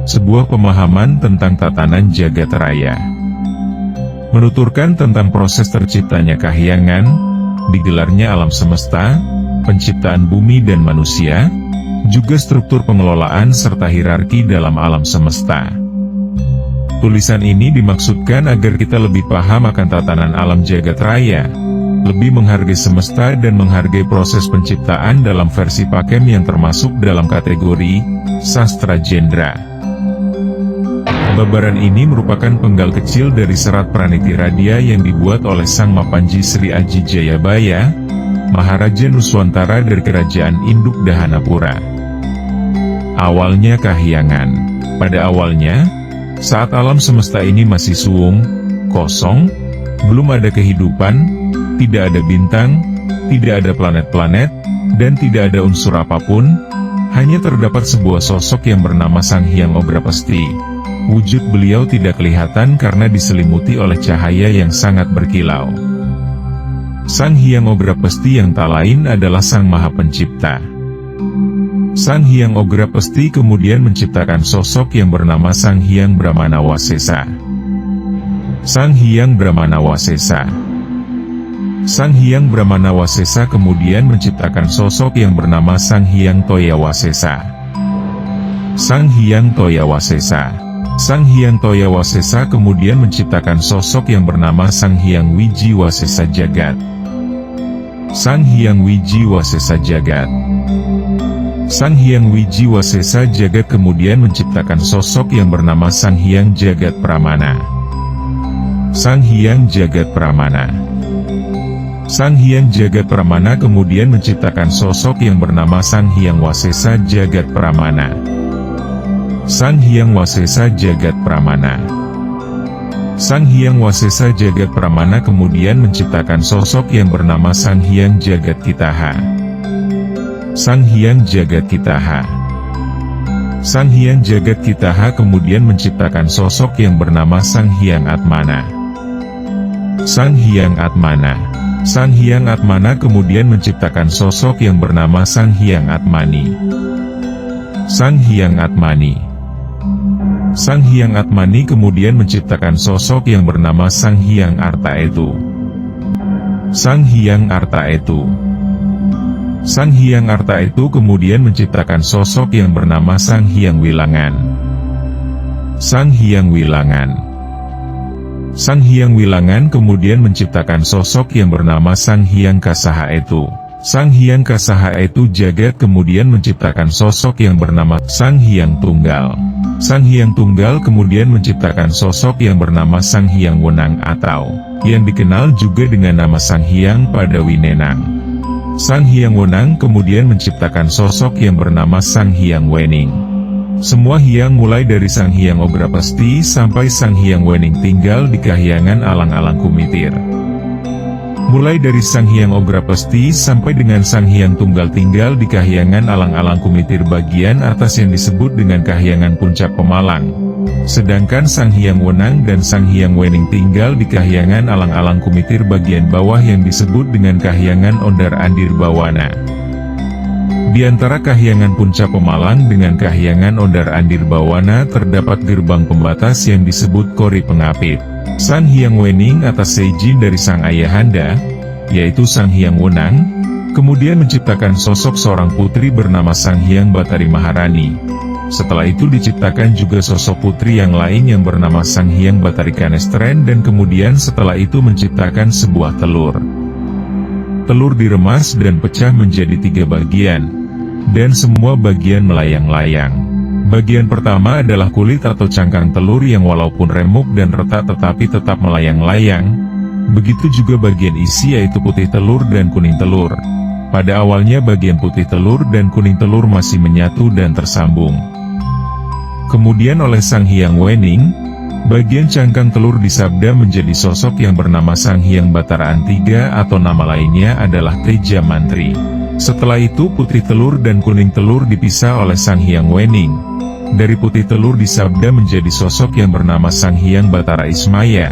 sebuah pemahaman tentang tatanan jagat raya. Menuturkan tentang proses terciptanya kahyangan, digelarnya alam semesta, penciptaan bumi dan manusia, juga struktur pengelolaan serta hierarki dalam alam semesta. Tulisan ini dimaksudkan agar kita lebih paham akan tatanan alam jagat raya, lebih menghargai semesta dan menghargai proses penciptaan dalam versi Pakem yang termasuk dalam kategori sastra genre. Babaran ini merupakan penggal kecil dari serat Praniti Radia yang dibuat oleh Sang Mapanji Sri Aji Jayabaya, Maharaja Nuswantara dari Kerajaan Induk Dahanapura. Awalnya kahyangan. Pada awalnya, saat alam semesta ini masih suwung, kosong, belum ada kehidupan, tidak ada bintang, tidak ada planet-planet, dan tidak ada unsur apapun, hanya terdapat sebuah sosok yang bernama Sang Hyang Ograpesti. Wujud beliau tidak kelihatan karena diselimuti oleh cahaya yang sangat berkilau. Sang Hyang Ograpesti yang tak lain adalah Sang Maha Pencipta. Sang Hyang Ograpesti kemudian menciptakan sosok yang bernama Sang Hyang Brahmanawasesa. Sang Hyang Brahmanawasesa. Sang Hyang Brahmanawasesa kemudian menciptakan sosok yang bernama Sang Hyang Toyawasesa. Sang Hyang Toyawasesa. Sang Hyang Toyawasesa kemudian menciptakan sosok yang bernama Sang Hyang Wijiwasesa Jagat. Sang Hyang Wijiwasesa Jagat. Sang Hyang Wijiwasesa Jagat kemudian menciptakan sosok yang bernama Sang Hyang Jagat Pramana. Sang Hyang Jagat Pramana. Sang Hyang Jagat Pramana kemudian menciptakan sosok yang bernama Sang Hyang Wasesa Jagat Pramana. Sang Hyang Wasesa Jagat Pramana. Sang Hyang Wasesa Jagat Pramana kemudian menciptakan sosok yang bernama Sang Hyang Jagat Kitaha. Sang Hyang Jagat Kitaha. Sang Hyang Jagat Kitaha kemudian menciptakan sosok yang bernama Sang Hyang Atmana. Sang Hyang Atmana. Sang Hyang Atmana kemudian menciptakan sosok yang bernama Sang Hyang Atmani. Sang Hyang Atmani. Sang Hyang Atmani kemudian menciptakan sosok yang bernama Sang Hyang Artaetu. Sang Hyang Artaetu. Sang Hyang Artaetu kemudian menciptakan sosok yang bernama Sang Hyang Wilangan. Sang Hyang Wilangan. Sang Hyang Wilangan kemudian menciptakan sosok yang bernama Sang Hyang Kasahaetu. Sang Hyang Kasahaetu Jagat kemudian menciptakan sosok yang bernama Sang Hyang Tunggal. Sang Hyang Tunggal kemudian menciptakan sosok yang bernama Sang Hyang Wenang atau yang dikenal juga dengan nama Sang Hyang Padawinenang. Sang Hyang Wenang kemudian menciptakan sosok yang bernama Sang Hyang Wening. Semua hyang mulai dari Sang Hyang Ograpesti sampai Sang Hyang Wening tinggal di kahyangan alang-alang Kumitir. Mulai dari Sang Hyang Ograpesti sampai dengan Sang Hyang Tunggal tinggal di kahyangan alang-alang Kumitir bagian atas yang disebut dengan kahyangan Puncak Pemalang. Sedangkan Sang Hyang Wenang dan Sang Hyang Wening tinggal di kahyangan alang-alang Kumitir bagian bawah yang disebut dengan kahyangan Ondar Andir Bawana. Di antara kahyangan Puncak Pemalang dengan kahyangan Ondar Andir Bawana terdapat gerbang pembatas yang disebut Kori Pengapit. Sang Hyang Wening atas seizin dari sang ayahanda, yaitu Sang Hyang Wenang, kemudian menciptakan sosok seorang putri bernama Sang Hyang Batari Maharani. Setelah itu diciptakan juga sosok putri yang lain yang bernama Sang Hyang Batari Kanestren dan kemudian setelah itu menciptakan sebuah telur. Telur diremas dan pecah menjadi 3 bagian, dan semua bagian melayang-layang. Bagian pertama adalah kulit atau cangkang telur yang walaupun remuk dan retak tetapi tetap melayang-layang. Begitu juga bagian isi yaitu putih telur dan kuning telur. Pada awalnya bagian putih telur dan kuning telur masih menyatu dan tersambung. Kemudian oleh Sang Hyang Wening, bagian cangkang telur disabda menjadi sosok yang bernama Sang Hyang Batara Antiga atau nama lainnya adalah Teja Mantri. Setelah itu putih telur dan kuning telur dipisah oleh Sang Hyang Wening. Dari putih telur disabda menjadi sosok yang bernama Sang Hyang Batara Ismaya.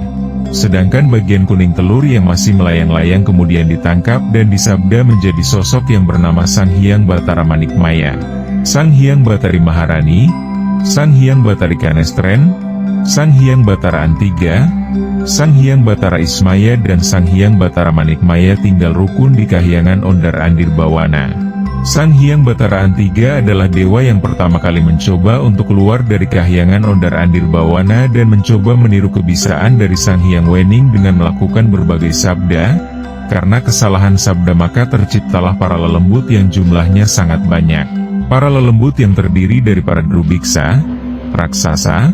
Sedangkan bagian kuning telur yang masih melayang-layang kemudian ditangkap dan disabda menjadi sosok yang bernama Sang Hyang Batara Manikmaya. Sang Hyang Batari Maharani, Sang Hyang Batara Kanestren, Sang Hyang Batara Antiga, Sang Hyang Batara Ismaya dan Sang Hyang Batara Manikmaya tinggal rukun di Kahyangan Ondar Andir Bawana. Sang Hyang Batara Antiga adalah dewa yang pertama kali mencoba untuk keluar dari Kahyangan Ondar Andir Bawana dan mencoba meniru kebisaan dari Sang Hyang Wening dengan melakukan berbagai sabda. Karena kesalahan sabda maka terciptalah para lelembut yang jumlahnya sangat banyak. Para lelembut yang terdiri dari para drubiksa, raksasa,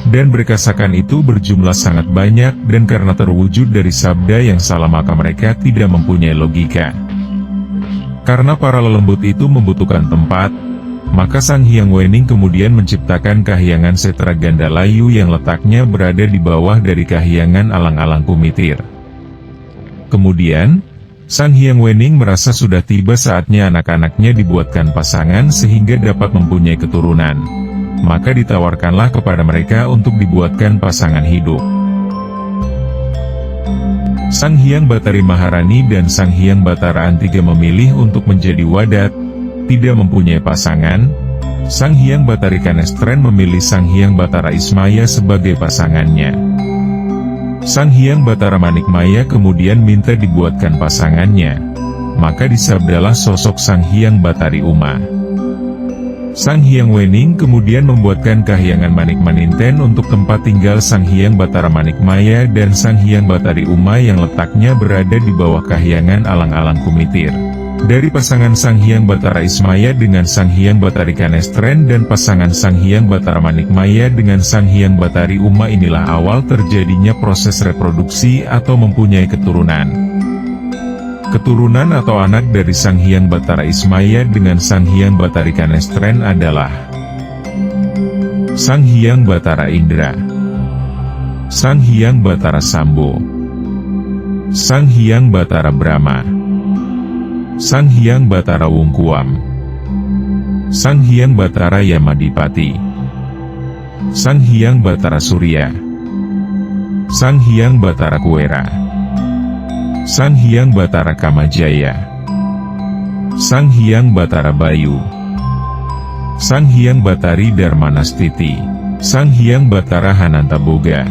dan berkasakan itu berjumlah sangat banyak dan karena terwujud dari sabda yang salah maka mereka tidak mempunyai logika. Karena para lelembut itu membutuhkan tempat, maka Sang Hyang Wening kemudian menciptakan Kahyangan Setra Gandalayu yang letaknya berada di bawah dari Kahyangan Alang-Alang Kumitir. Kemudian, Sang Hyang Wening merasa sudah tiba saatnya anak-anaknya dibuatkan pasangan sehingga dapat mempunyai keturunan. Maka ditawarkanlah kepada mereka untuk dibuatkan pasangan hidup. Sang Hyang Batari Maharani dan Sang Hyang Batara Antiga memilih untuk menjadi wadat, tidak mempunyai pasangan. Sang Hyang Batari Kanestren memilih Sang Hyang Batara Ismaya sebagai pasangannya. Sang Hyang Batara Manikmaya kemudian minta dibuatkan pasangannya. Maka disabdalah sosok Sang Hyang Batari Uma. Sang Hyang Wening kemudian membuatkan Kahyangan Manikmaninten untuk tempat tinggal Sang Hyang Batara Manikmaya dan Sang Hyang Batari Uma yang letaknya berada di bawah Kahyangan Alang-Alang Kumitir. Dari pasangan Sang Hyang Batara Ismaya dengan Sang Hyang Batari Kanestren dan pasangan Sang Hyang Batara Manikmaya dengan Sang Hyang Batari Uma inilah awal terjadinya proses reproduksi atau mempunyai keturunan. Keturunan atau anak dari Sang Hyang Batara Ismaya dengan Sang Hyang Batari Kanestren adalah Sang Hyang Batara Indra, Sang Hyang Batara Sambo, Sang Hyang Batara Brahma, Sang Hyang Batara Wungkuam, Sang Hyang Batara Yamadipati, Sang Hyang Batara Surya, Sang Hyang Batara Kuera, Sang Hyang Batara Kamajaya, Sang Hyang Batara Bayu, Sang Hyang Batari Darmanastiti, Sang Hyang Batara Hanantaboga,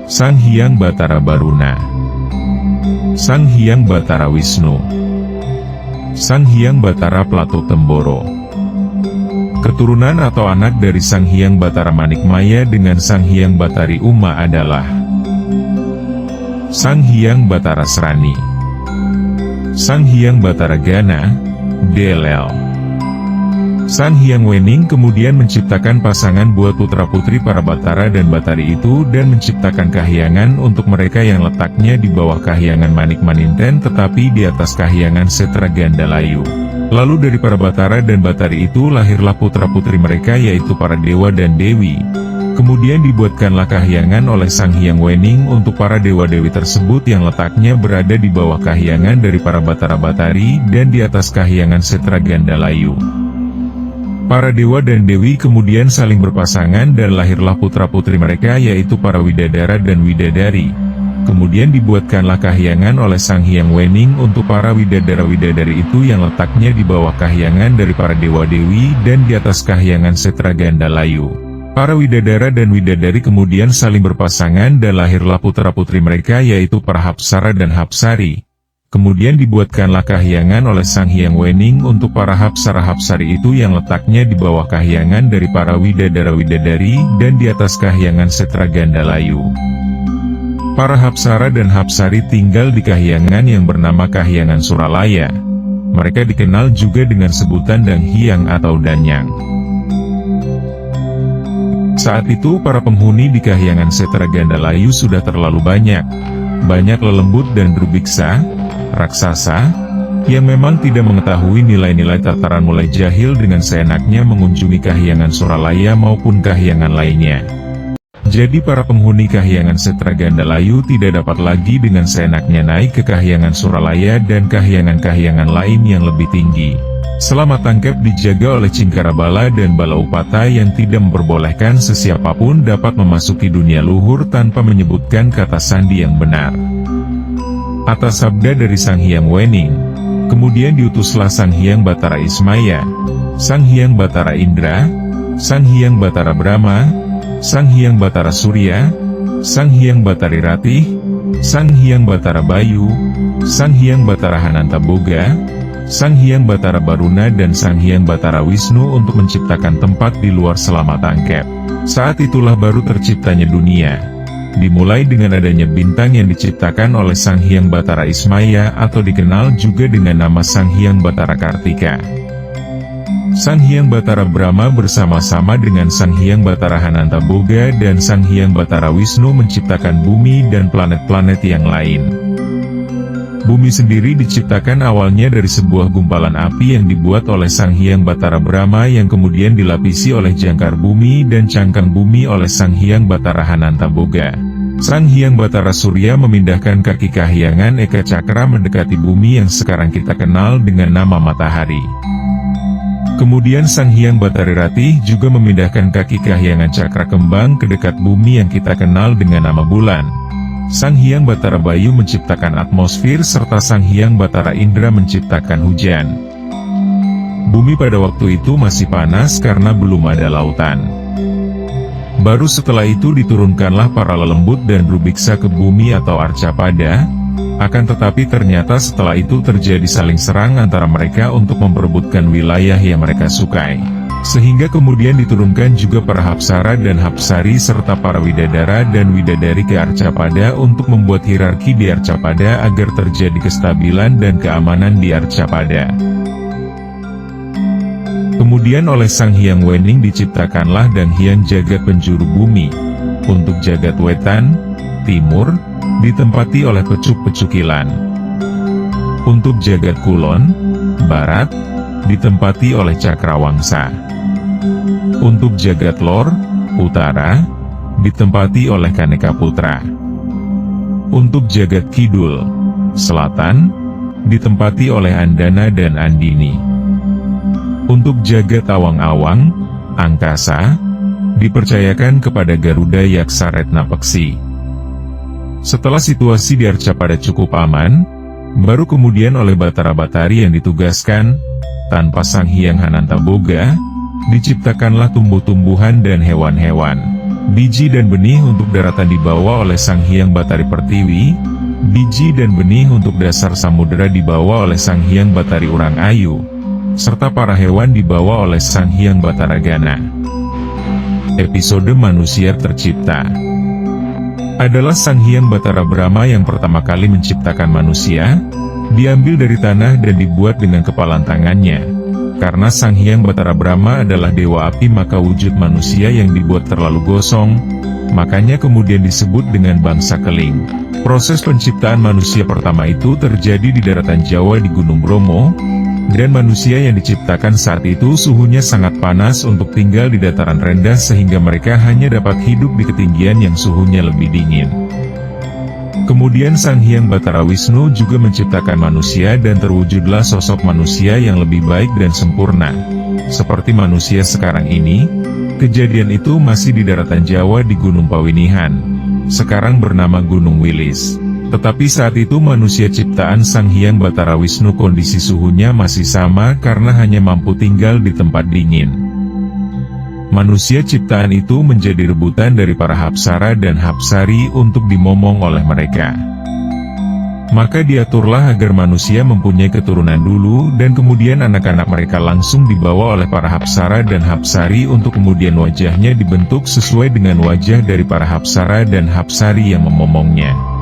Sang Hyang Batara Baruna, Sang Hyang Batara Wisnu, Sang Hyang Batara Plato Temboro. Keturunan atau anak dari Sang Hyang Batara Manikmaya dengan Sang Hyang Batari Uma adalah Sang Hyang Batara Srani, Sang Hyang Batara Gana, Delel. Sang Hyang Wening kemudian menciptakan pasangan buat putra-putri para Batara dan Batari itu dan menciptakan kahyangan untuk mereka yang letaknya di bawah Kahyangan Manikmaninten tetapi di atas Kahyangan Setra Gandalayu. Lalu dari para Batara dan Batari itu lahirlah putra-putri mereka yaitu para dewa dan dewi. Kemudian dibuatkanlah kahyangan oleh Sang Hyang Wening untuk para dewa-dewi tersebut yang letaknya berada di bawah kahyangan dari para Batara Batari dan di atas Kahyangan Setra Gandalayu. Para dewa dan dewi kemudian saling berpasangan dan lahirlah putra-putri mereka yaitu para Widadara dan Widadari. Kemudian dibuatkanlah kahyangan oleh Sang Hyang Wening untuk para Widadara-Widadari itu yang letaknya di bawah kahyangan dari para dewa-dewi dan di atas Kahyangan Setra Gandalayu. Para Widadara dan Widadari kemudian saling berpasangan dan lahirlah putra-putri mereka yaitu para Hapsara dan Hapsari. Kemudian dibuatkanlah kahyangan oleh Sang Hyang Wening untuk para Hapsara-Hapsari itu yang letaknya di bawah kahyangan dari para Widadara-Widadari dan di atas Kahyangan Setra Gandalayu. Para Hapsara dan Hapsari tinggal di kahyangan yang bernama Kahyangan Suralaya. Mereka dikenal juga dengan sebutan Danghyang atau Danyang. Saat itu para penghuni di Kahyangan Setra Gandalayu sudah terlalu banyak. Banyak lelembut dan drubiksa, raksasa, yang memang tidak mengetahui nilai-nilai tataran mulai jahil dengan seenaknya mengunjungi Kahyangan Suralaya maupun kahyangan lainnya. Jadi para penghuni Kahyangan Setra Gandalayu tidak dapat lagi dengan seenaknya naik ke Kahyangan Suralaya dan kahyangan-kahyangan lain yang lebih tinggi. Selamat tangkap dijaga oleh Cingkarabala dan Bala Upata yang tidak memperbolehkan sesiapapun dapat memasuki dunia luhur tanpa menyebutkan kata sandi yang benar. Atas sabda dari Sang Hyang Wening, kemudian diutuslah Sang Hyang Batara Ismaya, Sang Hyang Batara Indra, Sang Hyang Batara Brahma, Sang Hyang Batara Surya, Sang Hyang Batari Ratih, Sang Hyang Batara Bayu, Sang Hyang Batara Hananta Boga, Sang Hyang Batara Baruna dan Sang Hyang Batara Wisnu untuk menciptakan tempat di luar selama tangkep. Saat itulah baru terciptanya dunia. Dimulai dengan adanya bintang yang diciptakan oleh Sang Hyang Batara Ismaya atau dikenal juga dengan nama Sang Hyang Batara Kartika. Sang Hyang Batara Brahma bersama-sama dengan Sang Hyang Batara Hananta Boga dan Sang Hyang Batara Wisnu menciptakan bumi dan planet-planet yang lain. Bumi sendiri diciptakan awalnya dari sebuah gumpalan api yang dibuat oleh Sang Hyang Batara Brahma yang kemudian dilapisi oleh jangkar bumi dan cangkang bumi oleh Sang Hyang Batara Hananta Boga. Sang Hyang Batara Surya memindahkan kaki kahyangan Eka Cakra mendekati bumi yang sekarang kita kenal dengan nama matahari. Kemudian Sang Hyang Batari Ratih juga memindahkan kaki kahyangan cakra kembang ke dekat bumi yang kita kenal dengan nama bulan. Sang Hyang Batara Bayu menciptakan atmosfer serta Sang Hyang Batara Indra menciptakan hujan. Bumi pada waktu itu masih panas karena belum ada lautan. Baru setelah itu diturunkanlah para lelembut dan rubiksa ke bumi atau Arcapada. Akan tetapi ternyata setelah itu terjadi saling serang antara mereka untuk memperebutkan wilayah yang mereka sukai. Sehingga kemudian diturunkan juga para Hapsara dan Hapsari serta para Widadara dan Widadari ke Arcapada untuk membuat hierarki di Arcapada agar terjadi kestabilan dan keamanan di Arcapada. Kemudian oleh Sang Hyang Wening diciptakanlah dan Hyang Jagat Penjuru Bumi. Untuk Jagat Wetan, Timur, ditempati oleh Pecuk-Pecukilan. Untuk Jagat Kulon, Barat, ditempati oleh Cakrawangsa. Untuk Jagat Lor, Utara, ditempati oleh Kaneka Putra. Untuk Jagat Kidul, Selatan, ditempati oleh Andana dan Andini. Untuk Jagat Awang-Awang, Angkasa, dipercayakan kepada Garuda Yaksa Retna Peksi. Setelah situasi di Arcapada cukup aman, baru kemudian oleh Batara Batari yang ditugaskan, tanpa Sang Hyang Hananta Boga, diciptakanlah tumbuh-tumbuhan dan hewan-hewan. Biji dan benih untuk daratan dibawa oleh Sang Hyang Batari Pertiwi, biji dan benih untuk dasar samudera dibawa oleh Sang Hyang Batari Urang Ayu, serta para hewan dibawa oleh Sang Hyang Batara Gana. Episode manusia tercipta adalah Sang Hyang Batara Brahma yang pertama kali menciptakan manusia, diambil dari tanah dan dibuat dengan kepalan tangannya. Karena Sang Hyang Batara Brahma adalah dewa api maka wujud manusia yang dibuat terlalu gosong, makanya kemudian disebut dengan bangsa keling. Proses penciptaan manusia pertama itu terjadi di daratan Jawa di Gunung Bromo, dan manusia yang diciptakan saat itu suhunya sangat panas untuk tinggal di dataran rendah sehingga mereka hanya dapat hidup di ketinggian yang suhunya lebih dingin. Kemudian Sang Hyang Batara Wisnu juga menciptakan manusia dan terwujudlah sosok manusia yang lebih baik dan sempurna. Seperti manusia sekarang ini, kejadian itu masih di daratan Jawa di Gunung Pawinihan, sekarang bernama Gunung Wilis. Tetapi saat itu manusia ciptaan Sang Hyang Batara Wisnu kondisi suhunya masih sama karena hanya mampu tinggal di tempat dingin. Manusia ciptaan itu menjadi rebutan dari para Hapsara dan Hapsari untuk dimomong oleh mereka. Maka diaturlah agar manusia mempunyai keturunan dulu dan kemudian anak-anak mereka langsung dibawa oleh para Hapsara dan Hapsari untuk kemudian wajahnya dibentuk sesuai dengan wajah dari para Hapsara dan Hapsari yang memomongnya.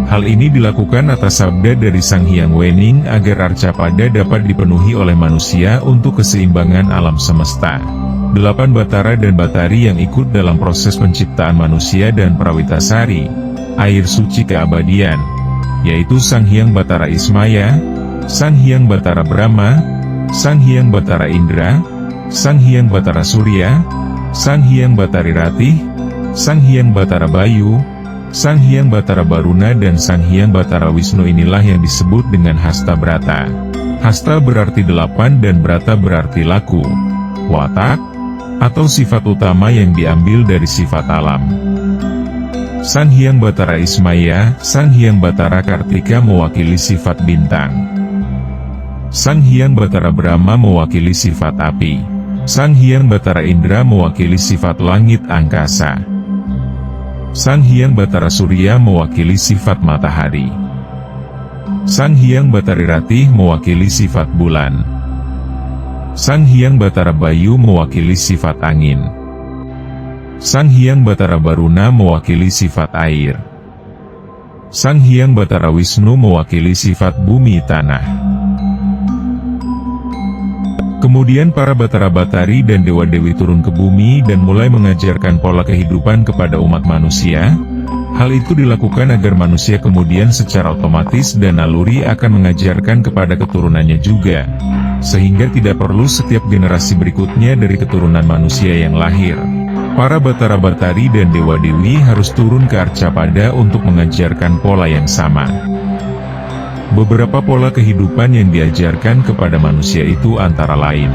Hal ini dilakukan atas sabda dari Sang Hyang Wening agar Arcapada dapat dipenuhi oleh manusia untuk keseimbangan alam semesta. 8 Batara dan Batari yang ikut dalam proses penciptaan manusia dan Prawitasari, air suci keabadian, yaitu Sang Hyang Batara Ismaya, Sang Hyang Batara Brahma, Sang Hyang Batara Indra, Sang Hyang Batara Surya, Sang Hyang Batari Ratih, Sang Hyang Batara Bayu, Sang Hyang Batara Baruna dan Sang Hyang Batara Wisnu inilah yang disebut dengan Hasta Brata. Hasta berarti 8 dan Brata berarti laku, watak, atau sifat utama yang diambil dari sifat alam. Sang Hyang Batara Ismaya, Sang Hyang Batara Kartika mewakili sifat bintang. Sang Hyang Batara Brahma mewakili sifat api. Sang Hyang Batara Indra mewakili sifat langit angkasa. Sang Hyang Batara Surya mewakili sifat matahari. Sang Hyang Batara Ratih mewakili sifat bulan. Sang Hyang Batara Bayu mewakili sifat angin. Sang Hyang Batara Baruna mewakili sifat air. Sang Hyang Batara Wisnu mewakili sifat bumi tanah. Kemudian para Batara-Batari dan Dewa-Dewi turun ke bumi dan mulai mengajarkan pola kehidupan kepada umat manusia. Hal itu dilakukan agar manusia kemudian secara otomatis dan naluri akan mengajarkan kepada keturunannya juga, sehingga tidak perlu setiap generasi berikutnya dari keturunan manusia yang lahir. Para Batara-Batari dan Dewa-Dewi harus turun ke Arcapada untuk mengajarkan pola yang sama. Beberapa pola kehidupan yang diajarkan kepada manusia itu antara lain: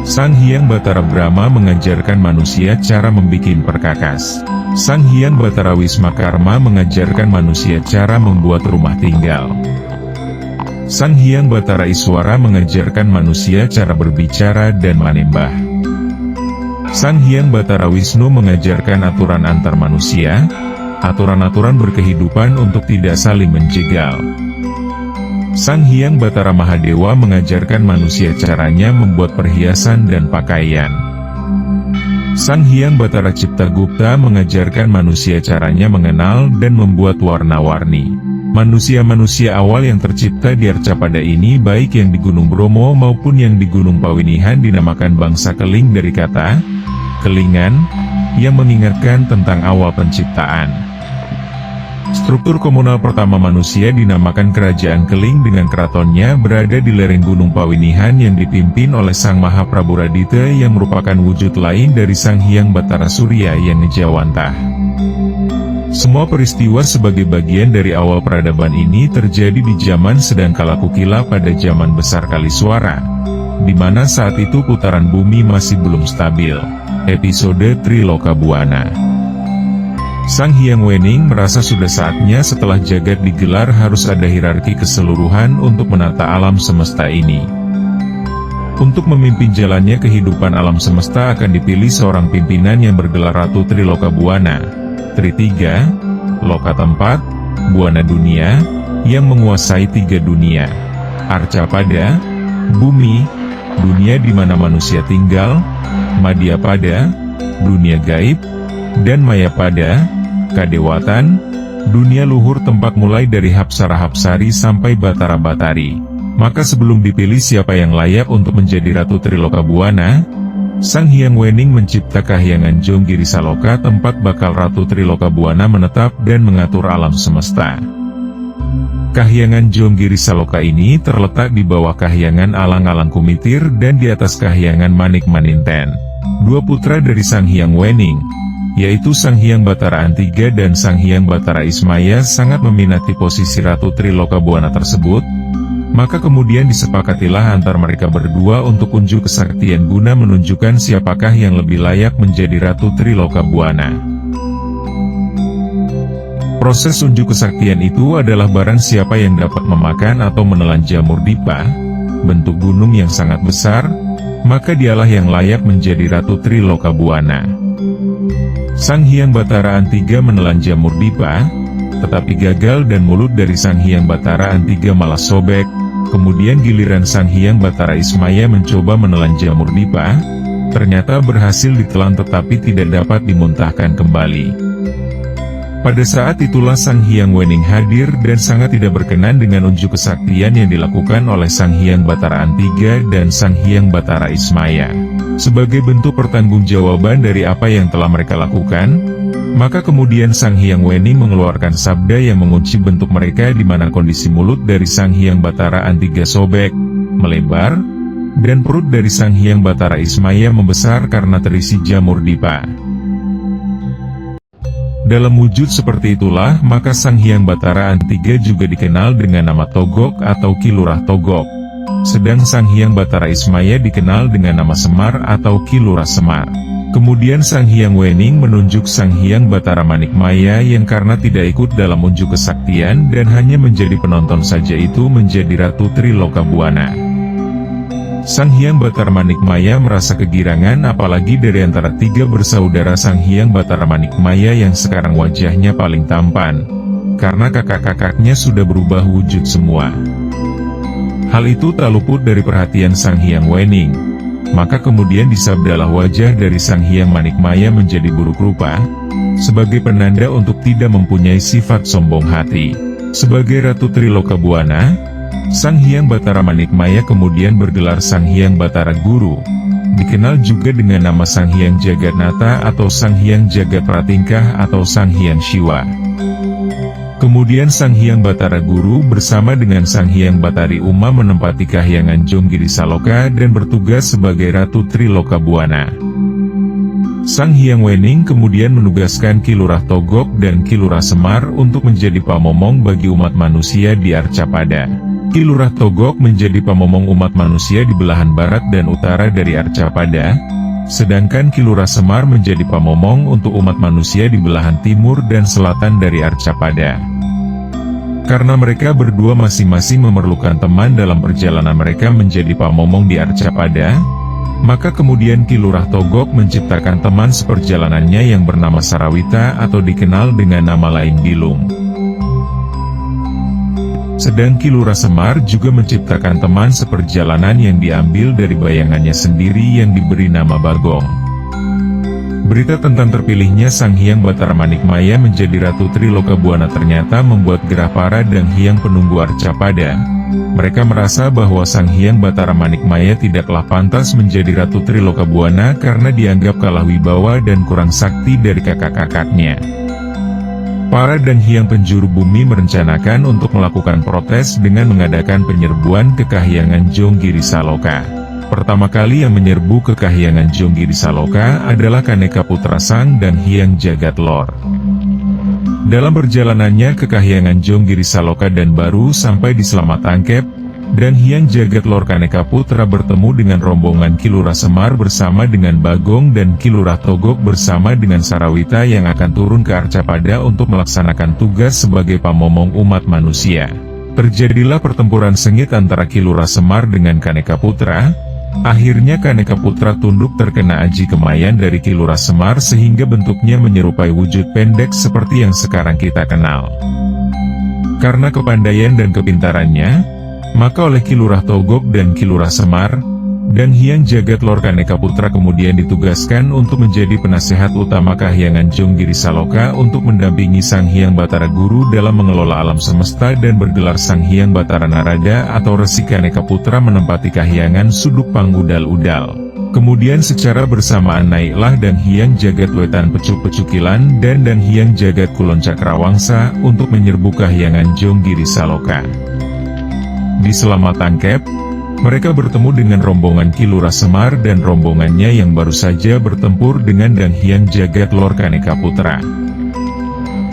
Sang Hyang Batara Brahma mengajarkan manusia cara membikin perkakas. Sang Hyang Batara Wismakarma mengajarkan manusia cara membuat rumah tinggal. Sang Hyang Batara Iswara mengajarkan manusia cara berbicara dan menembah. Sang Hyang Batara Wisnu mengajarkan aturan antar manusia, aturan-aturan berkehidupan untuk tidak saling menjegal. Sang Hyang Batara Mahadewa mengajarkan manusia caranya membuat perhiasan dan pakaian. Sang Hyang Batara Ciptagupta mengajarkan manusia caranya mengenal dan membuat warna-warni. Manusia-manusia awal yang tercipta di Arcapada ini, baik yang di Gunung Bromo maupun yang di Gunung Pawinihan, dinamakan bangsa Keling dari kata kelingan, yang mengingatkan tentang awal penciptaan. Struktur komunal pertama manusia dinamakan Kerajaan Keling dengan keratonnya berada di lereng Gunung Pawinihan yang dipimpin oleh Sang Mahapraburadita yang merupakan wujud lain dari Sang Hyang Batara Surya yang ngejawantah. Semua peristiwa sebagai bagian dari awal peradaban ini terjadi di zaman sedang kala kukila pada zaman besar Kaliswara, di mana saat itu putaran bumi masih belum stabil. Episode Triloka Buana. Sang Hyang Wening merasa sudah saatnya setelah jagat digelar harus ada hierarki keseluruhan untuk menata alam semesta ini. Untuk memimpin jalannya kehidupan alam semesta akan dipilih seorang pimpinan yang bergelar Ratu Triloka Buana, Tritiga, Loka tempat, Buana dunia, yang menguasai 3 dunia: Arcapada, bumi, dunia di mana manusia tinggal; Madyapada, dunia gaib; dan Mayapada, kadewatan, dunia luhur tempat mulai dari Hapsara-Hapsari sampai Batara-Batari. Maka sebelum dipilih siapa yang layak untuk menjadi Ratu Triloka Buana, Sang Hyang Wening mencipta Kahyangan Jonggiri Saloka, tempat bakal Ratu Triloka Buana menetap dan mengatur alam semesta. Kahyangan Jonggiri Saloka ini terletak di bawah Kahyangan Alang-Alang Kumitir dan di atas Kahyangan Manik Maninten. 2 putra dari Sang Hyang Wening, yaitu Sang Hyang Batara Antiga dan Sang Hyang Batara Ismaya, sangat meminati posisi Ratu Triloka Buana tersebut. Maka kemudian disepakatilah antar mereka berdua untuk unjuk kesaktian guna menunjukkan siapakah yang lebih layak menjadi Ratu Triloka Buana. Proses unjuk kesaktian itu adalah barang siapa yang dapat memakan atau menelan jamur dipa, bentuk gunung yang sangat besar, maka dialah yang layak menjadi Ratu Triloka Buana. Sang Hyang Batara Antiga menelan jamur dipa, tetapi gagal dan mulut dari Sang Hyang Batara Antiga malah sobek. Kemudian giliran Sang Hyang Batara Ismaya mencoba menelan jamur dipa, ternyata berhasil ditelan tetapi tidak dapat dimuntahkan kembali. Pada saat itulah Sang Hyang Wening hadir dan sangat tidak berkenan dengan unjuk kesaktian yang dilakukan oleh Sang Hyang Batara Antiga dan Sang Hyang Batara Ismaya. Sebagai bentuk pertanggungjawaban dari apa yang telah mereka lakukan, maka kemudian Sang Hyang Wening mengeluarkan sabda yang mengunci bentuk mereka, di mana kondisi mulut dari Sang Hyang Batara Antiga sobek, melebar, dan perut dari Sang Hyang Batara Ismaya membesar karena terisi jamur dipa. Dalam wujud seperti itulah maka Sang Hyang Batara Antiga juga dikenal dengan nama Togok atau Ki Lurah Togok. Sedang Sang Hyang Batara Ismaya dikenal dengan nama Semar atau Ki Lurah Semar. Kemudian Sang Hyang Wening menunjuk Sang Hyang Batara Manikmaya yang karena tidak ikut dalam unjuk kesaktian dan hanya menjadi penonton saja itu menjadi Ratu Triloka Buana. Sang Hyang Batara Manikmaya merasa kegirangan apalagi dari antara tiga bersaudara Sang Hyang Batara Manikmaya yang sekarang wajahnya paling tampan, karena kakak-kakaknya sudah berubah wujud semua. Hal itu tak luput dari perhatian Sang Hyang Wening, maka kemudian disabdalah wajah dari Sang Hyang Manikmaya menjadi buruk rupa, sebagai penanda untuk tidak mempunyai sifat sombong hati. Sebagai Ratu Triloka Buana, Sang Hyang Batara Manikmaya kemudian bergelar Sang Hyang Batara Guru, dikenal juga dengan nama Sang Hyang Jagatnata atau Sang Hyang Jagat Pratingkah atau Sang Hyang Shiwa. Kemudian Sang Hyang Batara Guru bersama dengan Sang Hyang Batari Uma menempati Kahyangan Jonggiri Saloka dan bertugas sebagai Ratu Triloka Buana. Sang Hyang Wening kemudian menugaskan Ki Lurah Togok dan Ki Lurah Semar untuk menjadi pamomong bagi umat manusia di Arcapada. Ki Lurah Togok menjadi pamomong umat manusia di belahan barat dan utara dari Arcapada, sedangkan Ki Lurah Semar menjadi pamomong untuk umat manusia di belahan timur dan selatan dari Arcapada. Karena mereka berdua masing-masing memerlukan teman dalam perjalanan mereka menjadi pamomong di Arcapada, maka kemudian Ki Lurah Togok menciptakan teman seperjalanannya yang bernama Sarawita atau dikenal dengan nama lain Bilung. Sedang Ki Lurah Semar juga menciptakan teman seperjalanan yang diambil dari bayangannya sendiri yang diberi nama Bagong. Berita tentang terpilihnya Sang Hyang Batara Manikmaya menjadi Ratu Triloka Buana ternyata membuat gerah para dan Hyang penunggu Arcapada. Mereka merasa bahwa Sang Hyang Batara Manikmaya tidaklah pantas menjadi Ratu Triloka Buana karena dianggap kalah wibawa dan kurang sakti dari kakak-kakaknya. Para dan Hyang penjuru bumi merencanakan untuk melakukan protes dengan mengadakan penyerbuan ke Kahyangan Jonggiri Saloka. Pertama kali yang menyerbu ke Kahyangan Jonggiri Saloka adalah Kaneka Putra Sang dan Hyang Jagat Lor. Dalam perjalanannya ke Kahyangan Jonggiri Saloka dan baru sampai di Slamatangkep, dan Hyang Jagat Lor Kaneka Putra bertemu dengan rombongan Ki Lurah Semar bersama dengan Bagong dan Ki Lurah Togok bersama dengan Sarawita yang akan turun ke Arcapada untuk melaksanakan tugas sebagai pamomong umat manusia. Terjadilah pertempuran sengit antara Ki Lurah Semar dengan Kaneka Putra. Akhirnya Kaneka Putra tunduk terkena aji kemayan dari Ki Lurah Semar sehingga bentuknya menyerupai wujud pendek seperti yang sekarang kita kenal. Karena kepandaian dan kepintarannya, maka oleh Ki Lurah Togok dan Ki Lurah Semar, dan Hyang Jagat Lor Kaneka Putra kemudian ditugaskan untuk menjadi penasehat utama Kahyangan Jonggiri Saloka untuk mendampingi Sang Hyang Batara Guru dalam mengelola alam semesta dan bergelar Sang Hyang Batara Narada atau Resi Kaneka Putra menempati Kahyangan Suduk Pangudal-udal. Kemudian secara bersamaan naiklah dan Hyang Jagat Wetan Pecuk-Pecukilan dan Hyang Jagat Kulon Cakrawangsa untuk menyerbu Kahyangan Jonggiri Saloka. Di Slamatangkep, mereka bertemu dengan rombongan Ki Lurah Semar dan rombongannya yang baru saja bertempur dengan dan Hyang Jagat Lor Kaneka Putra.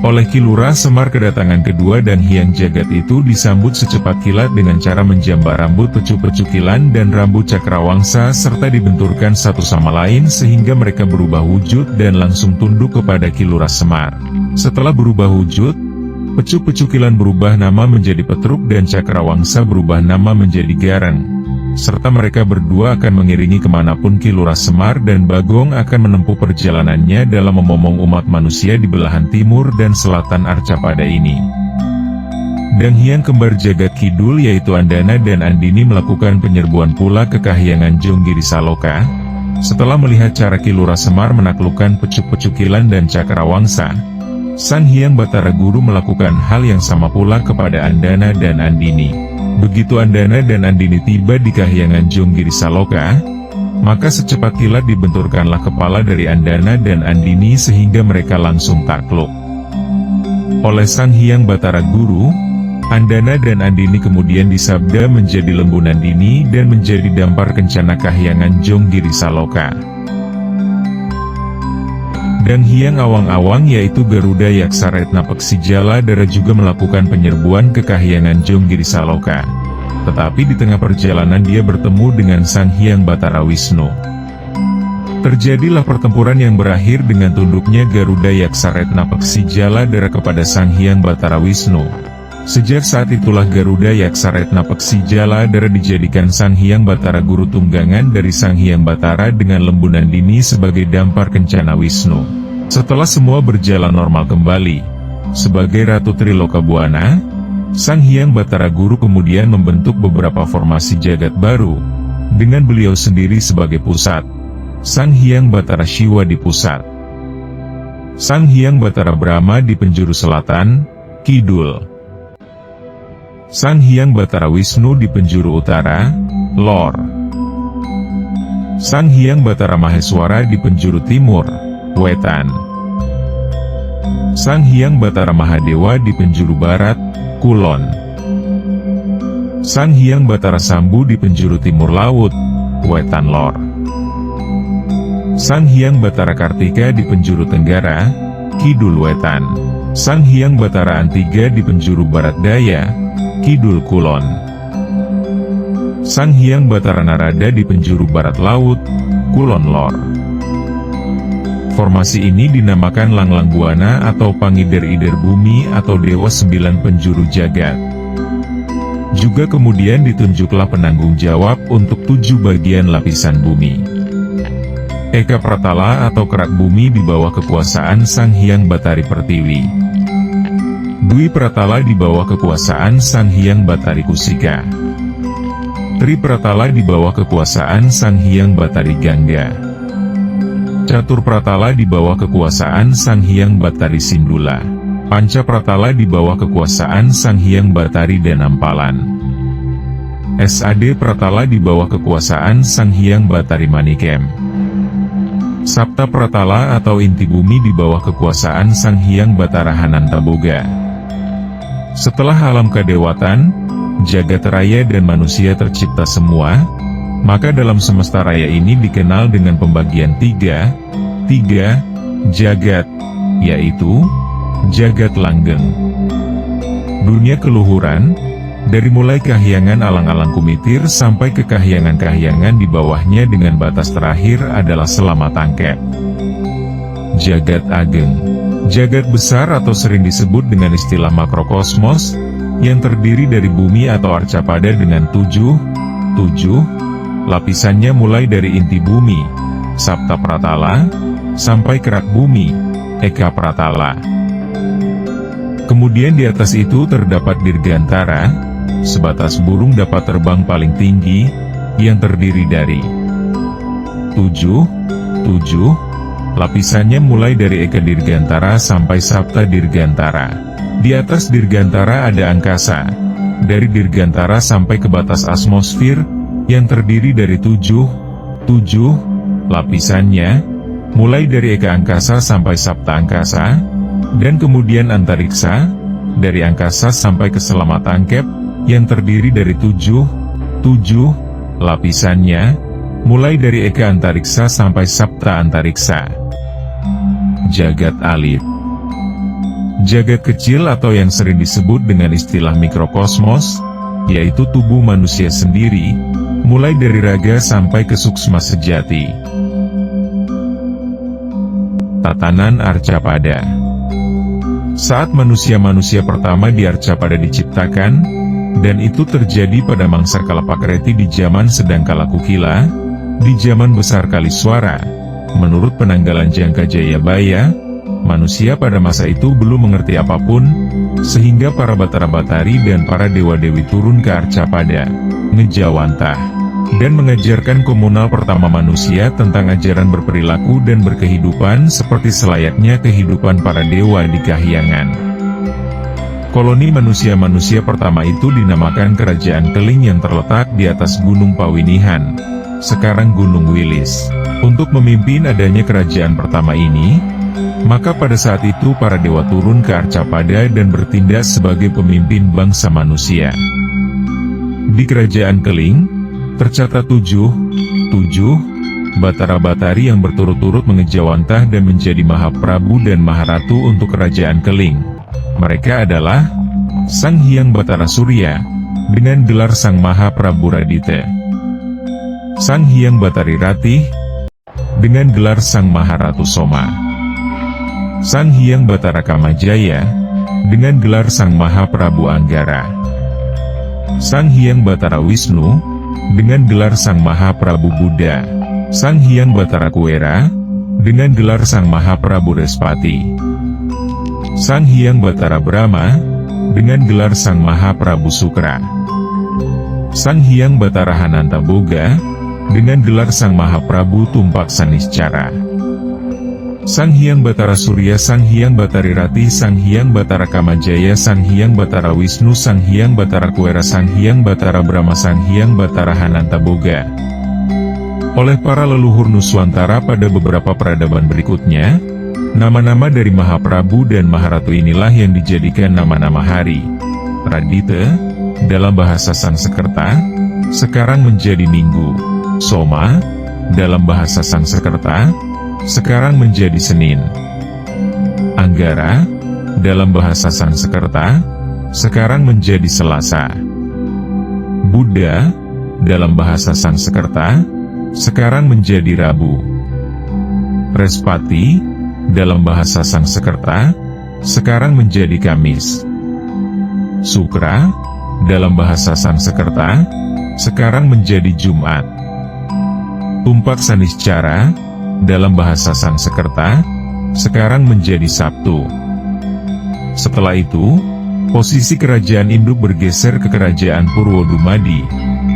Oleh Ki Lurah Semar kedatangan kedua dan Hyang Jagat itu disambut secepat kilat dengan cara menjambar rambut Pecuk-Pecukilan dan rambut Cakrawangsa serta dibenturkan satu sama lain sehingga mereka berubah wujud dan langsung tunduk kepada Ki Lurah Semar. Setelah berubah wujud, Pecuk-Pecukilan berubah nama menjadi Petruk dan Cakrawangsa berubah nama menjadi Gareng, serta mereka berdua akan mengiringi kemanapun Ki Lurah Semar dan Bagong akan menempuh perjalanannya dalam memomong umat manusia di belahan timur dan selatan Arcapada ini. Dan Hyang kembar Jagat Kidul yaitu Andana dan Andini melakukan penyerbuan pula ke Kahyangan Jonggiri Saloka. Setelah melihat cara Ki Lurah Semar menaklukkan Pecuk-Pecukilan dan Cakrawangsa, Sang Hyang Batara Guru melakukan hal yang sama pula kepada Andana dan Andini. Begitu Andana dan Andini tiba di Kahyangan Jonggiri Saloka, maka secepat kilat dibenturkanlah kepala dari Andana dan Andini sehingga mereka langsung takluk. Oleh Sang Hyang Batara Guru, Andana dan Andini kemudian disabda menjadi Lembu Nandini dan menjadi dampar kencana Kahyangan Jonggiri Saloka. Dan Hyang Awang-Awang yaitu Garuda Yaksaretna Peksi Jaladara juga melakukan penyerbuan ke Kahyangan Jonggiri Saloka. Tetapi di tengah perjalanan dia bertemu dengan Sang Hyang Batara Wisnu. Terjadilah pertempuran yang berakhir dengan tunduknya Garuda Yaksaretna Peksi Jaladara kepada Sang Hyang Batara Wisnu. Sejak saat itulah Garuda Yaksaretna Peksi Jaladara dijadikan Sang Hyang Batara Guru tunggangan dari Sang Hyang Batara dengan lembunan dini sebagai dampar kencana Wisnu. Setelah semua berjalan normal kembali, sebagai Ratu Triloka Buana, Sang Hyang Batara Guru kemudian membentuk beberapa formasi jagat baru, dengan beliau sendiri sebagai pusat. Sang Hyang Batara Shiva di pusat, Sang Hyang Batara Brahma di penjuru selatan, kidul, Sang Hyang Batara Wisnu di penjuru utara, lor, Sang Hyang Batara Maheswara di penjuru timur, wetan, Sang Hyang Batara Mahadewa di penjuru barat, kulon, Sang Hyang Batara Sambu di penjuru timur laut, wetan lor, Sang Hyang Batara Kartika di penjuru tenggara, kidul wetan, Sang Hyang Batara Antiga di penjuru barat daya, kidul kulon, Sang Hyang Batara Narada di penjuru barat laut, kulon lor. Formasi ini dinamakan Langlang Buana atau Pangider-ider Bumi atau Dewa 9 penjuru jagat. Juga kemudian ditunjuklah penanggung jawab untuk 7 bagian lapisan bumi. Eka Pratala atau kerak bumi di bawah kekuasaan Sang Hyang Batari Pertiwi. Dwi Pratala di bawah kekuasaan Sang Hyang Batari Kusika. Tri Pratala di bawah kekuasaan Sang Hyang Batari Gangga. Catur Pratala di bawah kekuasaan Sang Hyang Batari Sindula. Panca Pratala di bawah kekuasaan Sang Hyang Batari Danampalan. SAD Pratala di bawah kekuasaan Sang Hyang Batari Manikem. Sapta Pratala atau inti bumi di bawah kekuasaan Sang Hyang Batara Hanantaboga. Setelah alam kadewatan, jagat raya dan manusia tercipta semua, maka dalam semesta raya ini dikenal dengan pembagian tiga jagat, yaitu jagat langgeng, dunia keluhuran, dari mulai kahyangan alang-alang kumitir sampai ke kahyangan-kahyangan di bawahnya dengan batas terakhir adalah selama tangkep. Jagat ageng, jagat besar atau sering disebut dengan istilah makrokosmos, yang terdiri dari bumi atau arcapada dengan tujuh lapisannya mulai dari inti bumi, Sapta Pratala, sampai kerak bumi, Eka Pratala. Kemudian di atas itu terdapat Dirgantara, sebatas burung dapat terbang paling tinggi, yang terdiri dari tujuh lapisannya mulai dari Eka Dirgantara sampai Sapta Dirgantara. Di atas Dirgantara ada angkasa, dari Dirgantara sampai ke batas atmosfer, yang terdiri dari tujuh lapisannya, mulai dari Eka Angkasa sampai Sapta Angkasa, dan kemudian Antariksa, dari angkasa sampai ke selama tangkep, yang terdiri dari tujuh lapisannya, mulai dari Eka Antariksa sampai Sapta Antariksa. Jagat alit, jagat kecil atau yang sering disebut dengan istilah mikrokosmos, yaitu tubuh manusia sendiri, mulai dari raga sampai ke suksma sejati. Tatanan Arcapada. Saat manusia-manusia pertama di Arcapada diciptakan, dan itu terjadi pada mangsa Kalapakreti di zaman sedang kala Kukila, di zaman besar Kaliswara, menurut penanggalan Jangka Jayabaya, manusia pada masa itu belum mengerti apapun, sehingga para Batara-Batari dan para dewa-dewi turun ke Arcapada, ngejawantah, dan mengajarkan komunal pertama manusia tentang ajaran berperilaku dan berkehidupan seperti selayaknya kehidupan para dewa di kahyangan. Koloni manusia-manusia pertama itu dinamakan Kerajaan Keling yang terletak di atas Gunung Pawinihan, sekarang Gunung Wilis. Untuk memimpin adanya kerajaan pertama ini, maka pada saat itu para dewa turun ke Arcapada dan bertindak sebagai pemimpin bangsa manusia. Di Kerajaan Keling, tercatat tujuh Batara-Batari yang berturut-turut mengejawantah dan menjadi Mahaprabu dan Maharatu untuk Kerajaan Keling. Mereka adalah Sang Hyang Batara Surya, dengan gelar Sang Mahaprabu Radite, Sang Hyang Batari Ratih, dengan gelar Sang Maharatu Soma, Sang Hyang Batara Kamajaya, dengan gelar Sang Mahaprabu Anggara. Sang Hyang Batara Wisnu, dengan gelar Sang Mahaprabu Buddha. Sang Hyang Batara Kuwera, dengan gelar Sang Mahaprabu Respati. Sang Hyang Batara Brahma, dengan gelar Sang Mahaprabu Sukra. Sang Hyang Batara Hananta Boga, dengan gelar Sang Mahaprabu Tumpak Saniscara. Sang Hyang Batara Surya, Sang Hyang Batari Rati, Sang Hyang Batara Kamajaya, Sang Hyang Batara Wisnu, Sang Hyang Batara Kuwera, Sang Hyang Batara Brahma, Sang Hyang Batara Hananta Boga. Oleh para leluhur Nuswantara pada beberapa peradaban berikutnya, nama-nama dari Mahaprabu dan Maharatu inilah yang dijadikan nama-nama hari. Radita, dalam bahasa Sanskerta, sekarang menjadi minggu. Soma, dalam bahasa Sanskerta, sekarang menjadi Senin. Anggara, dalam bahasa Sanskerta, sekarang menjadi Selasa. Buddha, dalam bahasa Sanskerta, sekarang menjadi Rabu. Respati, dalam bahasa Sanskerta, sekarang menjadi Kamis. Sukra, dalam bahasa Sanskerta, sekarang menjadi Jumat. Tumpak Saniscara, dalam bahasa Sanskerta, sekarang menjadi Sabtu. Setelah itu, posisi kerajaan Induk bergeser ke kerajaan Purwodumadi,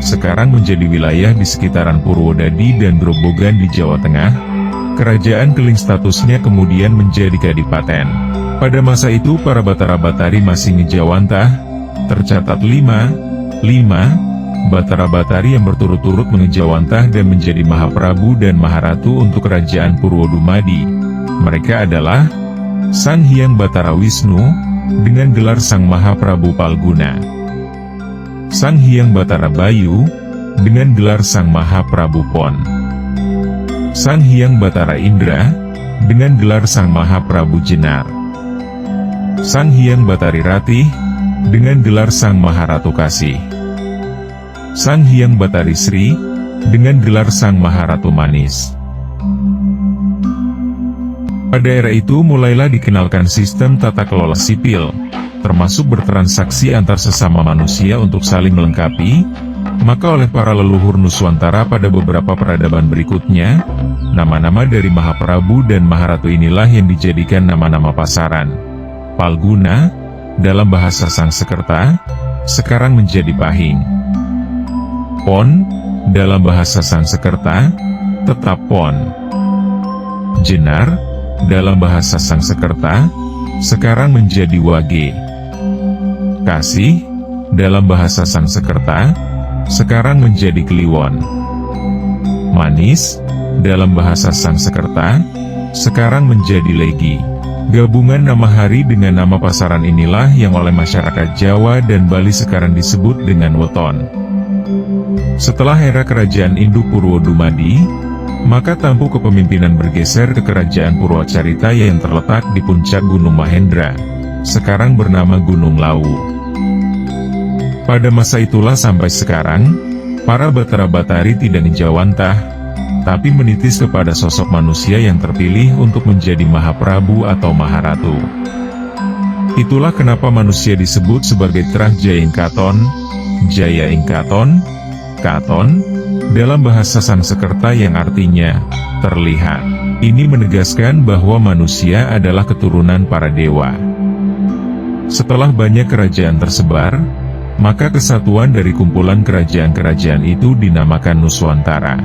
sekarang menjadi wilayah di sekitaran Purwodadi dan Grobogan di Jawa Tengah. Kerajaan Keling statusnya kemudian menjadi kadipaten. Pada masa itu para Batara-Batari masih ngejawantah, tercatat 5 Batara-Batari yang berturut-turut mengejawantah dan menjadi Mahaprabu dan Maharatu untuk kerajaan Purwodumadi. Mereka adalah Sang Hyang Batara Wisnu, dengan gelar Sang Mahaprabu Palguna. Sang Hyang Batara Bayu, dengan gelar Sang Mahaprabu Pon. Sang Hyang Batara Indra, dengan gelar Sang Mahaprabu Jenar. Sang Hyang Batari Ratih, dengan gelar Sang Maharatu Kasih. Sang Hyang Batari Sri, dengan gelar Sang Maharatu Manis. Pada era itu mulailah dikenalkan sistem tata kelola sipil, termasuk bertransaksi antar sesama manusia untuk saling melengkapi, maka oleh para leluhur Nuswantara pada beberapa peradaban berikutnya, nama-nama dari Mahaprabu dan Maharatu inilah yang dijadikan nama-nama pasaran. Palguna, dalam bahasa Sanskerta, sekarang menjadi Pahing. Pon, dalam bahasa Sanskerta, tetap Pon. Jenar, dalam bahasa Sanskerta, sekarang menjadi Wage. Kasih, dalam bahasa Sanskerta, sekarang menjadi Kliwon. Manis, dalam bahasa Sanskerta, sekarang menjadi Legi. Gabungan nama hari dengan nama pasaran inilah yang oleh masyarakat Jawa dan Bali sekarang disebut dengan weton. Setelah era kerajaan Induk Purwodumadi, maka tampuk kepemimpinan bergeser ke kerajaan Purwacarita yang terletak di puncak Gunung Mahendra, sekarang bernama Gunung Lawu. Pada masa itulah sampai sekarang, para Batara-Batari tidak ngejawantah, tapi menitis kepada sosok manusia yang terpilih untuk menjadi Mahaprabu atau Maharatu. Itulah kenapa manusia disebut sebagai Trah Jaya Ingkaton, Jaya Ingkaton, Katon, dalam bahasa Sanskerta yang artinya terlihat. Ini menegaskan bahwa manusia adalah keturunan para dewa. Setelah banyak kerajaan tersebar, maka kesatuan dari kumpulan kerajaan-kerajaan itu dinamakan Nuswantara.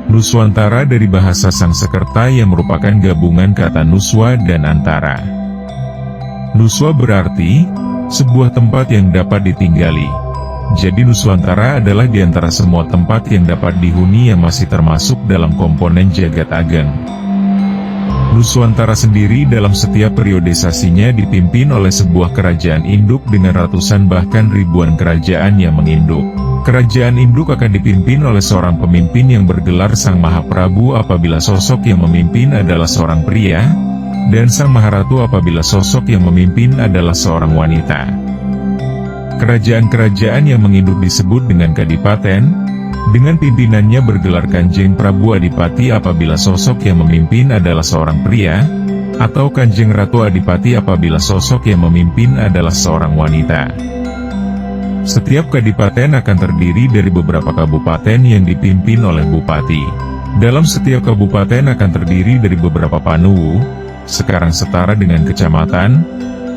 Nuswantara dari bahasa Sanskerta yang merupakan gabungan kata Nuswa dan Antara. Nuswa berarti sebuah tempat yang dapat ditinggali. Jadi Nuswantara adalah di antara semua tempat yang dapat dihuni yang masih termasuk dalam komponen Jagat Ageng. Nuswantara sendiri dalam setiap periodisasinya dipimpin oleh sebuah kerajaan induk dengan ratusan bahkan ribuan kerajaan yang menginduk. Kerajaan induk akan dipimpin oleh seorang pemimpin yang bergelar Sang Mahaprabu apabila sosok yang memimpin adalah seorang pria, dan Sang Maharatu apabila sosok yang memimpin adalah seorang wanita. Kerajaan-kerajaan yang menginduk disebut dengan kadipaten, dengan pimpinannya bergelar Kanjeng Prabu Adipati apabila sosok yang memimpin adalah seorang pria, atau Kanjeng Ratu Adipati apabila sosok yang memimpin adalah seorang wanita. Setiap kadipaten akan terdiri dari beberapa kabupaten yang dipimpin oleh bupati. Dalam setiap kabupaten akan terdiri dari beberapa panuwu, sekarang setara dengan kecamatan,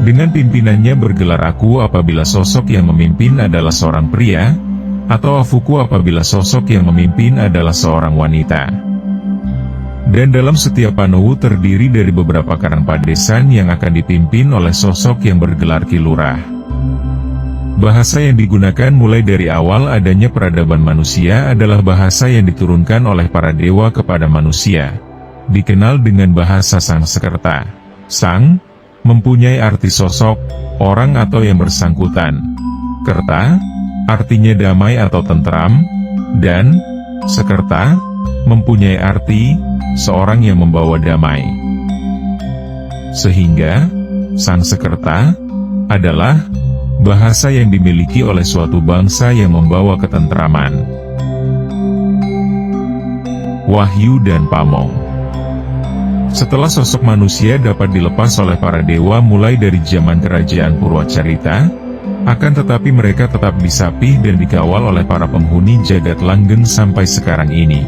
dengan pimpinannya bergelar aku apabila sosok yang memimpin adalah seorang pria, atau afuku apabila sosok yang memimpin adalah seorang wanita. Dan dalam setiap panuwu terdiri dari beberapa karang padesan yang akan dipimpin oleh sosok yang bergelar kilurah. Bahasa yang digunakan mulai dari awal adanya peradaban manusia adalah bahasa yang diturunkan oleh para dewa kepada manusia, dikenal dengan bahasa Sangsekerta. Sang mempunyai arti sosok, orang atau yang bersangkutan. Kerta artinya damai atau tentram, dan Sekerta mempunyai arti seorang yang membawa damai. Sehingga Sangsekerta adalah bahasa yang dimiliki oleh suatu bangsa yang membawa ketentraman. Wahyu dan Pamong. Setelah sosok manusia dapat dilepas oleh para dewa mulai dari zaman kerajaan Purwacarita, akan tetapi mereka tetap disapih dan dikawal oleh para penghuni jagat langgeng sampai sekarang ini.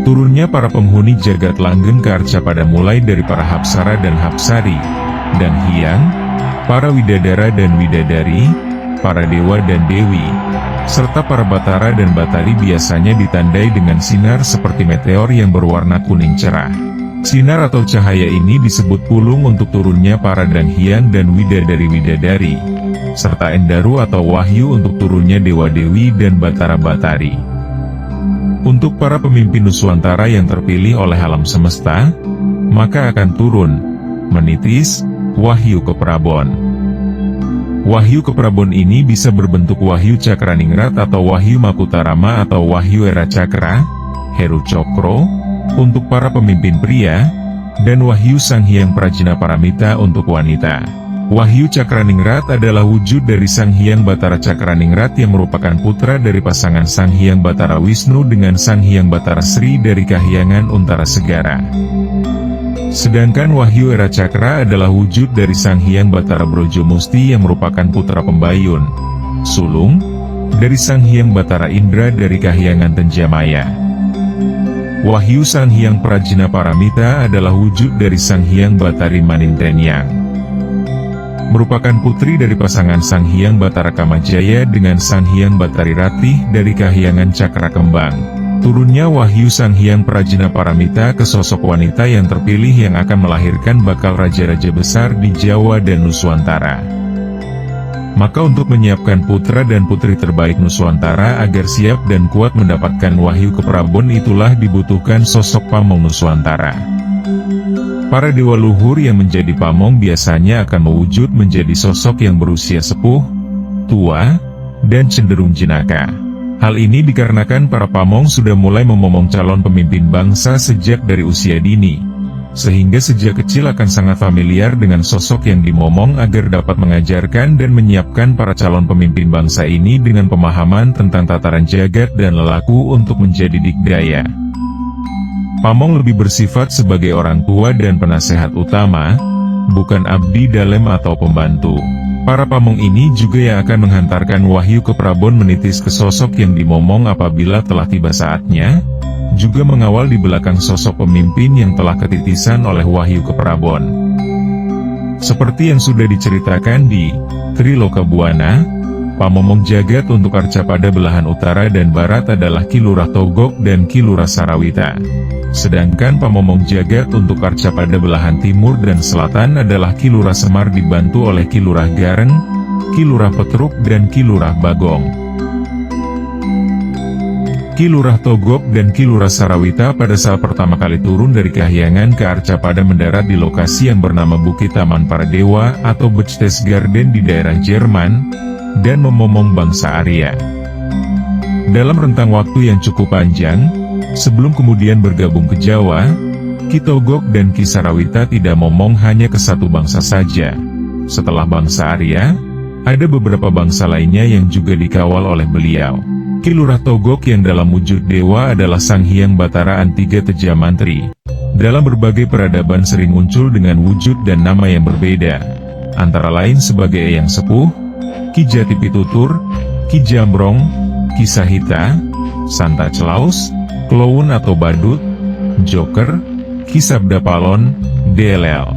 Turunnya para penghuni jagat langgeng ke Arcapada mulai dari para Hapsara dan Hapsari, dan Hyang, para Widadara dan Widadari, para dewa dan dewi, serta para Batara dan Batari biasanya ditandai dengan sinar seperti meteor yang berwarna kuning cerah. Sinar atau cahaya ini disebut pulung untuk turunnya para Dang Hyang dan Widadari-Widadari, serta Endaru atau wahyu untuk turunnya dewa-dewi dan Batara-Batari. Untuk para pemimpin Nuswantara yang terpilih oleh alam semesta, maka akan turun, menitis, Wahyu ke Prabon. Wahyu ke Prabon ini bisa berbentuk Wahyu Cakraningrat atau Wahyu Makutarama atau Wahyu Era Cakra, Heru Cokro, untuk para pemimpin pria, dan Wahyu Sang Hyang Prajna Paramita untuk wanita. Wahyu Cakraningrat adalah wujud dari Sang Hyang Batara Cakraningrat yang merupakan putra dari pasangan Sang Hyang Batara Wisnu dengan Sang Hyang Batara Sri dari Kahyangan Untara Segara. Sedangkan Wahyu Era Cakra adalah wujud dari Sang Hyang Batara Brojomusti yang merupakan putra pembayun, sulung, dari Sang Hyang Batara Indra dari Kahyangan Tenjamaya. Wahyu Sang Hyang Prajna Paramita adalah wujud dari Sang Hyang Batari Manintenyang, merupakan putri dari pasangan Sang Hyang Batara Kamajaya dengan Sang Hyang Batari Ratih dari Kahyangan Cakra Kembang. Turunnya Wahyu Sang Hyang Prajna Paramita ke sosok wanita yang terpilih yang akan melahirkan bakal raja-raja besar di Jawa dan Nuswantara. Maka untuk menyiapkan putra dan putri terbaik Nuswantara agar siap dan kuat mendapatkan Wahyu ke Prabon itulah dibutuhkan sosok Pamong Nuswantara. Para dewa luhur yang menjadi pamong biasanya akan mewujud menjadi sosok yang berusia sepuh, tua, dan cenderung jenaka. Hal ini dikarenakan para pamong sudah mulai memomong calon pemimpin bangsa sejak dari usia dini, sehingga sejak kecil akan sangat familiar dengan sosok yang dimomong agar dapat mengajarkan dan menyiapkan para calon pemimpin bangsa ini dengan pemahaman tentang tataran jagat dan lelaku untuk menjadi dikdaya. Pamong lebih bersifat sebagai orang tua dan penasehat utama, bukan abdi dalem atau pembantu. Para pamong ini juga yang akan menghantarkan wahyu ke Prabon menitis ke sosok yang dimomong apabila telah tiba saatnya, juga mengawal di belakang sosok pemimpin yang telah ketitisan oleh wahyu ke Prabon. Seperti yang sudah diceritakan di Triloka Buana, pamomong jagat untuk Arcapada belahan utara dan barat adalah Kilurah Togok dan Kilurah Sarawita. Sedangkan pamomong jagat untuk Arcapada belahan timur dan selatan adalah Kilurah Semar dibantu oleh Kilurah Gareng, Kilurah Petruk dan Kilurah Bagong. Kilurah Togok dan Kilurah Sarawita pada saat pertama kali turun dari Kahyangan ke Arcapada mendarat di lokasi yang bernama Bukit Taman Para Dewa atau Berchtesgaden di daerah Jerman, dan memomong bangsa Arya. Dalam rentang waktu yang cukup panjang, sebelum kemudian bergabung ke Jawa, Ki Togok dan Ki Sarawita tidak momong hanya ke satu bangsa saja. Setelah bangsa Arya, ada beberapa bangsa lainnya yang juga dikawal oleh beliau. Kilurah Togok yang dalam wujud dewa adalah Sang Hyang Batara Antiga Teja Mantri, dalam berbagai peradaban sering muncul dengan wujud dan nama yang berbeda, antara lain sebagai Eyang Sepuh, Ki Jati Pitutur, Ki Jambrong, Ki Sahita, Santa Claus, Clown atau Badut, Joker, Ki Sabda Palon, DLL.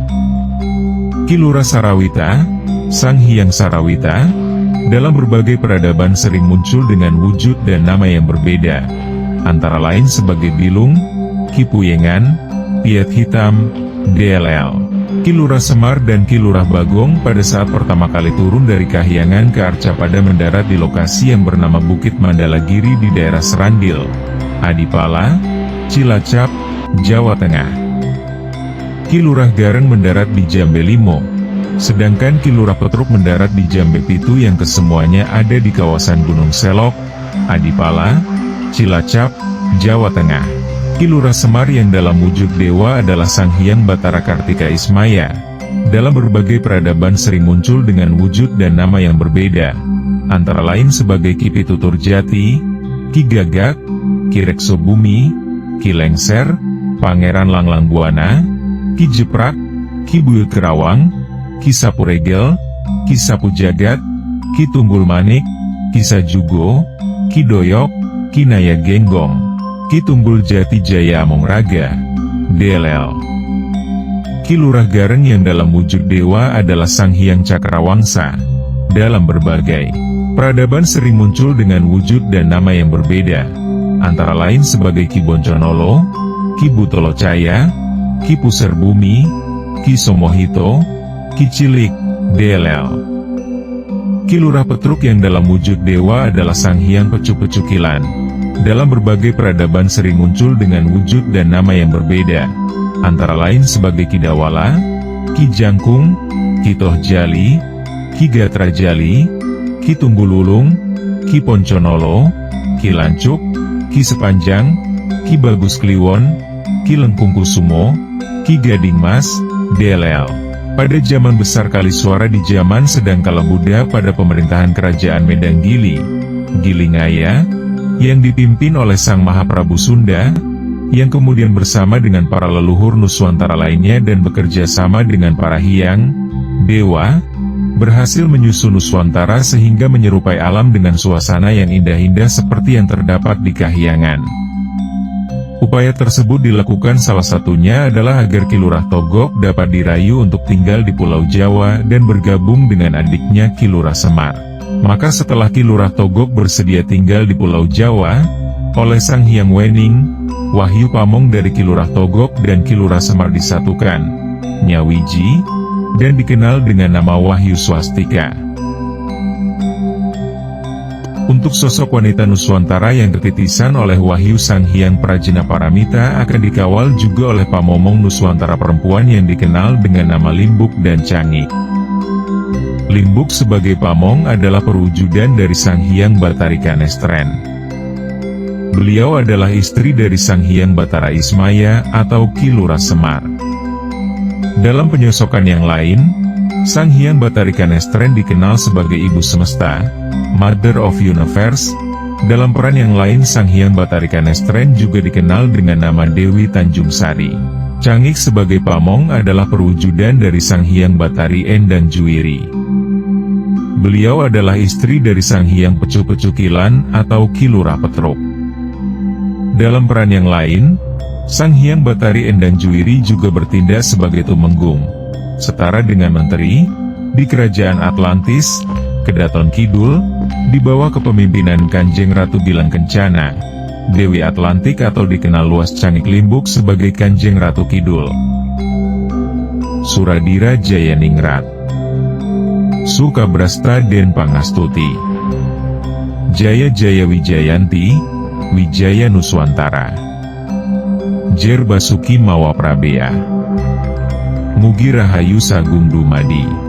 Ki Lurah Sarawita, Sang Hyang Sarawita, dalam berbagai peradaban sering muncul dengan wujud dan nama yang berbeda, antara lain sebagai Bilung, Ki Puyengan, Piat Hitam, DLL. Ki Lurah Semar dan Ki Lurah Bagong pada saat pertama kali turun dari Kahyangan ke Arcapada mendarat di lokasi yang bernama Bukit Mandalagiri di daerah Serandil, Adipala, Cilacap, Jawa Tengah. Ki Lurah Gareng mendarat di Jambe Limo, sedangkan Ki Lurah Petruk mendarat di Jambe Pitu yang kesemuanya ada di kawasan Gunung Selok, Adipala, Cilacap, Jawa Tengah. Ki Lurah Semar yang dalam wujud dewa adalah Sang Hyang Batara Kartika Ismaya. Dalam berbagai peradaban sering muncul dengan wujud dan nama yang berbeda, antara lain sebagai Ki Pitutur Jati, Ki Gagak, Ki Rekso Bumi, Ki Lengser, Pangeran Langlang Buana, Ki Jeprak, Ki Buyut Kerawang, Ki Sapu Regel, Ki Sapu Jagat, Ki Tunggul Manik, Ki Sajugo, Ki Doyok, Ki Naya Genggong, Ki Tunggul Jati Jaya Among Raga, DLL. Ki Lurah Gareng yang dalam wujud dewa adalah Sang Hyang Cakrawangsa. Dalam berbagai peradaban sering muncul dengan wujud dan nama yang berbeda, antara lain sebagai Ki Bonconolo, Ki Butolo Caya, Ki Puser Bumi, Ki Somohito, Ki Cilik, DLL. Ki Lurah Petruk yang dalam wujud dewa adalah Sang Hyang Pecu-Pecukilan. Dalam berbagai peradaban sering muncul dengan wujud dan nama yang berbeda, antara lain sebagai Ki Dawala, Ki Jangkung, Ki Toh Jali, Ki Gatra Jali, Ki Tunggululung, Ki Ponconolo, Ki Lancuk, Ki Sepanjang, Ki Bagus Kliwon, Ki Lengkung Kusumo, Ki Gading Mas, DLL. Pada zaman besar Kaliswara di zaman sedang kala Buddha pada pemerintahan kerajaan Medang Gili, Gilingaya, yang dipimpin oleh Sang Mahaprabu Sunda, yang kemudian bersama dengan para leluhur Nuswantara lainnya dan bekerja sama dengan para hyang, dewa, berhasil menyusun Nuswantara sehingga menyerupai alam dengan suasana yang indah-indah seperti yang terdapat di Kahyangan. Upaya tersebut dilakukan salah satunya adalah agar Ki Lurah Togok dapat dirayu untuk tinggal di Pulau Jawa dan bergabung dengan adiknya Ki Lurah Semar. Maka setelah Ki Lurah Togok bersedia tinggal di Pulau Jawa, oleh Sang Hyang Wening, wahyu pamong dari Ki Lurah Togok dan Ki Lurah Semar disatukan, Nyawiji, dan dikenal dengan nama Wahyu Swastika. Untuk sosok wanita Nuswantara yang ketitisan oleh wahyu Sang Hyang Prajna Paramita akan dikawal juga oleh pamomong Nuswantara perempuan yang dikenal dengan nama Limbuk dan Cangik. Limbuk sebagai pamong adalah perwujudan dari Sang Hyang Batari Kanestren. Beliau adalah istri dari Sang Hyang Batara Ismaya atau Ki Lurah Semar. Dalam penyosokan yang lain, Sang Hyang Batari Kanestren dikenal sebagai Ibu Semesta, Mother of Universe. Dalam peran yang lain Sang Hyang Batari Kanestren juga dikenal dengan nama Dewi Tanjung Sari. Cangik sebagai pamong adalah perwujudan dari Sang Hyang Batari Endang Juwiri. Beliau adalah istri dari Sang Hyang Pecu-Pecukilan atau Ki Lurah Petruk. Dalam peran yang lain, Sang Hyang Batari Endang Juwiri juga bertindak sebagai tumenggung, setara dengan menteri, di Kerajaan Atlantis, Kedaton Kidul, di bawah kepemimpinan Kanjeng Ratu Gilang Kencana, Dewi Atlantik atau dikenal luas Cangik Limbuk sebagai Kanjeng Ratu Kidul. Suradira Jayaningrat, Sukabrasta Den Pangastuti, Jaya Jaya Wijayanti, Wijaya Nuswantara, Jer Basuki Mawaprabea, Mugi Rahayu Sagung Dumadi.